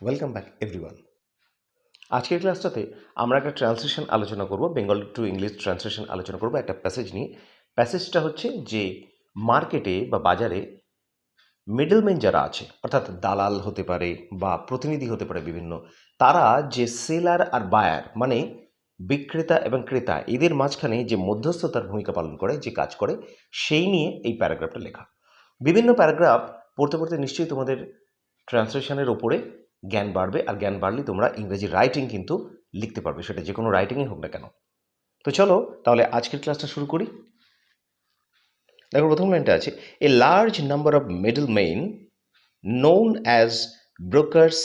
Welcome back everyone. আজকের ক্লাসটাতে আমরা একটা ট্রান্সলেশন আলোচনা করব, বেঙ্গলি টু ইংলিশ ট্রান্সলেশন আলোচনা করব একটা প্যাসেজ নিয়ে। প্যাসেজটা হচ্ছে যে মার্কেটে বা বাজারে মিডলম্যান যারা আছে, অর্থাৎ দালাল হতে পারে বা প্রতিনিধি হতে পারে বিভিন্ন, তারা যে সেলার আর বায়ার মানে বিক্রেতা এবং ক্রেতা এদের মাঝখানে যে মধ্যস্থতার ভূমিকা পালন করে, যে কাজ করে, সেই নিয়ে এই প্যারাগ্রাফটা লেখা। বিভিন্ন প্যারাগ্রাফ পড়তে পড়তে নিশ্চয়ই তোমাদের ট্রান্সলেশনের ওপরে জ্ঞান বাড়বে, আর জ্ঞান বাড়লে তোমরা ইংরেজি রাইটিং কিন্তু লিখতে পারবে, সেটা যে কোনো রাইটিংই হোক না কেন। তো চলো তাহলে আজকের ক্লাসটা শুরু করি। দেখো প্রথম লাইনটা আছে, a large number of middlemen known as brokers,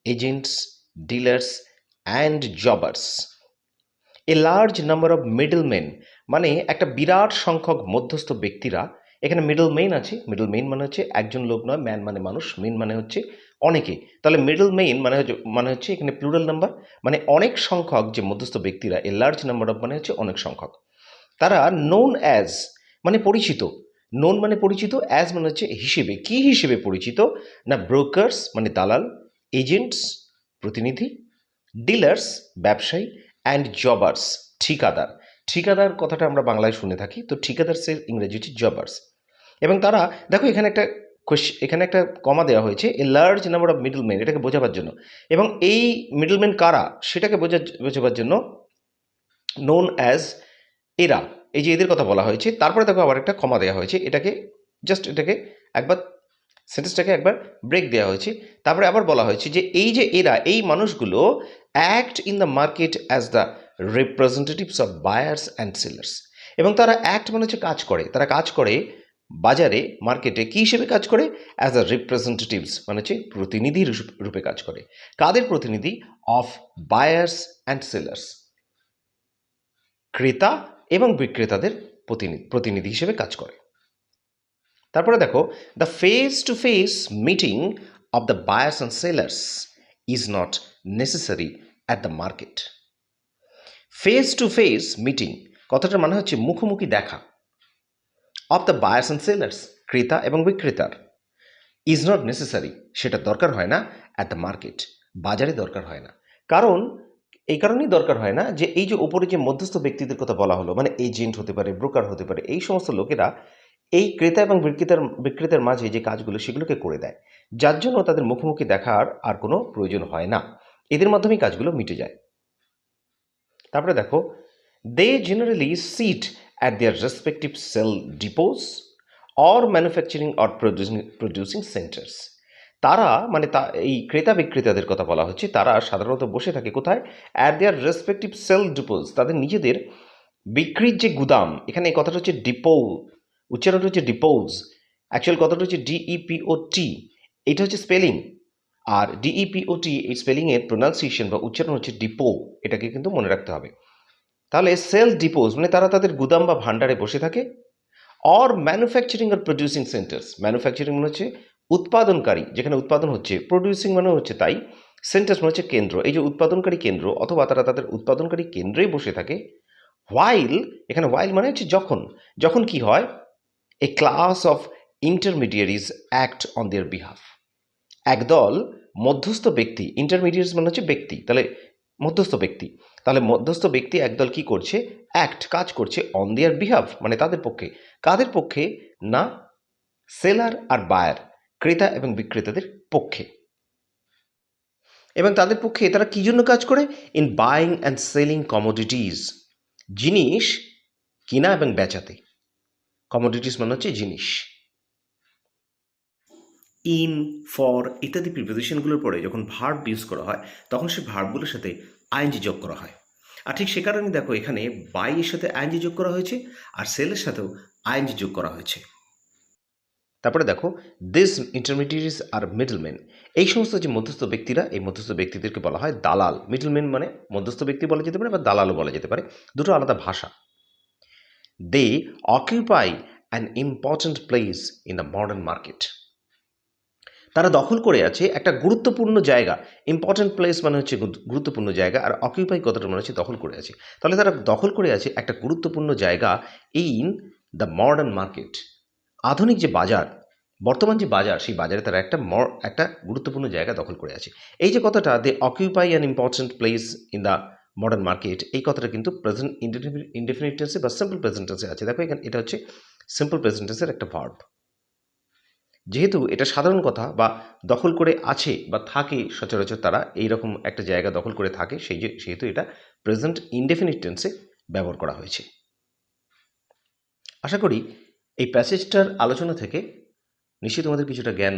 agents, dealers and jobbers. A large number of middlemen মানে একটা বিরাট সংখ্যক মধ্যস্থ ব্যক্তিরা। এখানে মিডল মেন আছে, মিডল মেন মানে হচ্ছে একজন লোক নয়, ম্যান মানে মানুষ, মেন মানে হচ্ছে অনেকে, তাহলে মিডল মেন মানে হচ্ছে এখানে প্লুরাল নাম্বার, মানে অনেক সংখ্যক যে মধ্যস্থ ব্যক্তিরা, এ লার্জ নাম্বার অফ মানে হচ্ছে অনেক সংখ্যক, তারা নোন অ্যাজ মানে পরিচিত, নোন মানে পরিচিত, অ্যাজ মানে হচ্ছে হিসেবে, কি হিসেবে পরিচিত না, ব্রোকার্স মানে দালাল, এজেন্টস প্রতিনিধি, ডিলার্স ব্যবসায়ী, অ্যান্ড জবার্স ঠিকাদার। ঠিকাদার কথাটা আমরা বাংলায় শুনে থাকি, তো ঠিকাদার্সের ইংরেজি হচ্ছে জবার্স। এবং তারা, দেখো এখানে একটা কমা দেওয়া হয়েছে, এ লার্জ নাম্বার অফ মিডলম্যান, এটাকে বোঝাবার জন্য, এবং এই মিডলম্যান কারা সেটাকে বোঝাবার জন্য নোন অ্যাজ এরা, এই যে এদের কথা বলা হয়েছে, তারপরে দেখো আবার একটা কমা দেওয়া হয়েছে, এটাকে একবার সেন্টেন্সটাকে একবার ব্রেক দেওয়া হয়েছে, তারপরে আবার বলা হয়েছে যে এই যে এরা, এই মানুষগুলো act in the market as the representatives of buyers and sellers. এবং তারা অ্যাক্ট মানে হচ্ছে কাজ করে, তারা কাজ করে বাজারে, মার্কেটে, কী হিসেবে কাজ করে, অ্যাজ দ্য রিপ্রেজেন্টেটিভস মানে হচ্ছে প্রতিনিধি রূপে কাজ করে। কাদের প্রতিনিধি? অফ বায়ার্স অ্যান্ড সেলার্স, ক্রেতা এবং বিক্রেতাদের প্রতিনিধি হিসেবে কাজ করে। তারপরে দেখো, the face to face meeting of the buyers and sellers is not necessary at the market. Face to face meeting কথাটার মানে হচ্ছে মুখোমুখি দেখা, of the buyers and sellers ক্রেতা এবং বিক্রেতার, ইজ নট নেসেসারি সেটা দরকার হয় না, অ্যাট দ্য মার্কেট বাজারে দরকার হয় না। কারণ এই কারণেই দরকার হয় না যে এই যে ওপরে যে মধ্যস্থ ব্যক্তিদের কথা বলা হলো, মানে এজেন্ট হতে পারে, ব্রোকার হতে পারে, এই সমস্ত লোকেরা এই ক্রেতা এবং বিক্রেতার মাঝে যে কাজগুলো সেগুলোকে করে দেয়, যার জন্য তাদের মুখোমুখি দেখার আর কোনো প্রয়োজন হয় না, এদের মাধ্যমেই কাজগুলো মিটে যায়। তারপরে দেখো, they generally sit at their respective sale depots or manufacturing or producing centres. তারা মানে এই ক্রেতা বিক্রেতাদের কথা বলা হচ্ছে, তারা সাধারণত বসে থাকে কোথায়? অ্যাট দেয়ার রেসপেক্টিভ সেল ডিপোজ, তাদের নিজেদের বিক্রির যে গুদাম, এখানে এই কথাটা হচ্ছে ডিপো, উচ্চারণটা হচ্ছে ডিপোজ, অ্যাকচুয়াল কথাটা হচ্ছে DEPOT, এটা হচ্ছে স্পেলিং, আর DEPOT এই স্পেলিংয়ের প্রোনাউন্সিয়েশন বা উচ্চারণ হচ্ছে ডিপো, এটাকে কিন্তু মনে রাখতে হবে। তাহলে সেল ডিপোজ মানে তারা তাদের গুদাম বা ভান্ডারে বসে থাকে, অর ম্যানুফ্যাকচারিং আর প্রডিউসিং সেন্টার্স, ম্যানুফ্যাকচারিং মানে হচ্ছে উৎপাদনকারী, যেখানে উৎপাদন হচ্ছে, প্রডিউসিং মানে হচ্ছে তাই, সেন্টার্স মানে হচ্ছে কেন্দ্র, এই যে উৎপাদনকারী কেন্দ্র, অথবা তারা তাদের উৎপাদনকারী কেন্দ্রেই বসে থাকে। হোয়াইল, এখানে হোয়াইল মানে হচ্ছে যখন, যখন কি হয়, a class of intermediaries act on their behalf, একদল মধ্যস্থ ব্যক্তি, ইন্টারমিডিয়েটস মানে হচ্ছে ব্যক্তি, তাহলে মধ্যস্থ ব্যক্তি, তাহলে মধ্যস্থ ব্যক্তি একদল কি করছে? অ্যাক্ট কাজ করছে, অন দেয়ার বিহাফ মানে তাদের পক্ষে, কাদের পক্ষে না, সেলার আর বায়ার ক্রেতা এবং বিক্রেতাদের পক্ষে। এবং তাদের পক্ষে তারা কি জন্য কাজ করে? In buying and selling commodities, জিনিস কিনা এবং বেচাতে, কমোডিটিস মানে হচ্ছে জিনিস। ইন, ফর ইত্যাদি প্রিপোজিশনগুলোর পরে যখন ভার্ব ইউজ করা হয় তখন সেই ভার্বগুলোর সাথে আইএনজি যোগ করা হয়। আর ঠিক সে কারণে দেখো এখানে বাই এর সাথে আইএনজি যোগ করা হয়েছে, আর সেলের সাথেও আইএনজি যোগ করা হয়েছে। তারপরে দেখো, দিস ইন্টারমিডিয়েটস আর মিডলম্যান, এই সমস্ত যে মধ্যস্থ ব্যক্তিরা, এই মধ্যস্থ ব্যক্তিদেরকে বলা হয় দালাল। মিডলম্যান মানে মধ্যস্থ ব্যক্তি বলা যেতে পারে বা দালালও বলা যেতে পারে, দুটো আলাদা ভাষা। They occupy an important place in the modern market, তারা দখল করে আছে একটা গুরুত্বপূর্ণ জায়গা, ইম্পর্ট্যান্ট প্লেস মানে হচ্ছে গুরুত্বপূর্ণ জায়গা, আর অকিউপাই কথাটা মানে হচ্ছে দখল করে আছে, তাহলে তারা দখল করে আছে একটা গুরুত্বপূর্ণ জায়গা ইন দ্য মডার্ন মার্কেট, আধুনিক যে বাজার, বর্তমান যে বাজার, সেই বাজারে তারা একটা গুরুত্বপূর্ণ জায়গা দখল করে আছে। এই যে কথাটা, they occupy an important place in the modern market, এই কথাটা কিন্তু প্রেজেন্ট ইনডেফিনিট টেন্সে বা সিম্পল প্রেজেন্ট টেন্সে আছে। দেখো এখানে এটা হচ্ছে সিম্পল প্রেজেন্ট টেন্সের একটা ভার্ব। যেহেতু এটা সাধারণ কথা বা দখল করে আছে বা থাকে, সচরাচর তারা এইরকম একটা জায়গা দখল করে থাকে, সেহেতু এটা প্রেজেন্ট ইনডেফিনিট টেন্সে ব্যবহার করা হয়েছে। আশা করি এই প্যাসেজটার আলোচনা থেকে নিশ্চয়ই তোমাদের কিছুটা জ্ঞান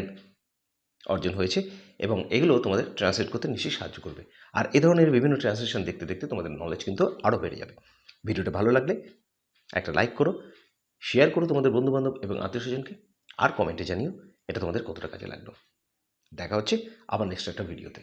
অর্জন হয়েছে এবং এগুলো তোমাদের ট্রান্সলেট করতে নিশ্চয়ই সাহায্য করবে। আর এ ধরনের বিভিন্ন ট্রান্সলেশন দেখতে দেখতে তোমাদের নলেজ কিন্তু আরও বেড়ে যাবে। ভিডিওটা ভালো লাগলে একটা লাইক করো, শেয়ার করো তোমাদের বন্ধুবান্ধব এবং আত্মীয়স্বজনকে, আর কমেন্টে জানিও এটা তোমাদের কতটা কাজে লাগলো। দেখা হচ্ছে আবার নেক্সট একটা ভিডিওতে।